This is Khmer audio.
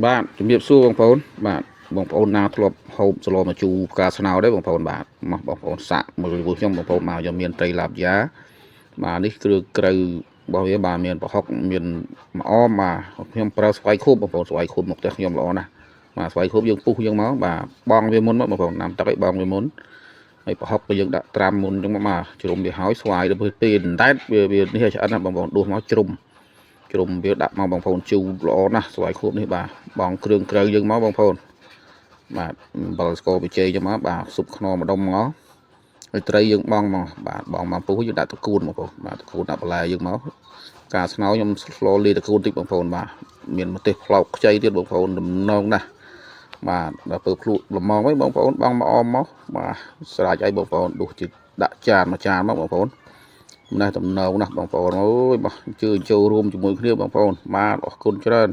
បាទជំរាបសួរបងប្អូនបាទបងប្អូនណាធ្លាប់ហូបសឡមកជូរផ្កាស្នោដែរបងប្អូនបាទមកបងប្អូនសាក់មួយខ្ញុំបងប្អូនមកយកមានត្រីឡាបយ៉ាបាទនេះគ្រឿងក្រៅរបស់វាបាទមានប្រហុកមានម្អមបាទខ្ញុំប្រើស្វ័យខូបបងប្អូនស្វ័យខូបមកផ្ទះខ្ញុំល្អណាស់បាទស្វ័យខូបយើងពុះយើងមកបាទបងវាមុនមកបងប្អូនណាំទឹកឲ្យបងវាមុនហើយប្រហុកក៏យើងដាក់ត្រាំមុនចឹងមកបាទជ្រុំវាហើយស្វាយទៅពេលអណ្ដែតវានេះឲ្យឆ្អិនណាបងប្អូនដួសមកជ្រុំវាដាក់មកបងប្អូនជូរល្អណាស់ស្វាយខួបនេះបាទបងគ្រឿងក្រៅយើងមកបងប្អូនបាទអំបិលស្ករប៊ីចេងមកបាទស៊ុបខ្នុរម្ដុំមកហើយត្រីយើងបងមកបាទបងមកពុះយើងដាក់តកួនបងប្អូនបាទតកួនដាក់បន្លែយើងមកការស្នោខ្ញុំស្លលាតកួនតិចបងប្អូនបាទមានម្ទេសផ្លោកខ្ចីទៀតបងប្អូនដំណងណាស់បាទដល់ពេលភ្លក់ល្មងវិញបងប្អូនបងមកអមមកបាទស្រេចឲ្យបងប្អូនដួសជិះដាក់ចានមកចានមកបងប្អូនណែតំណងណាស់បងប្អូនអើយបាទជឿចូលរួមជាមួយគ្នាបងប្អូនបាទអរគុណច្រើន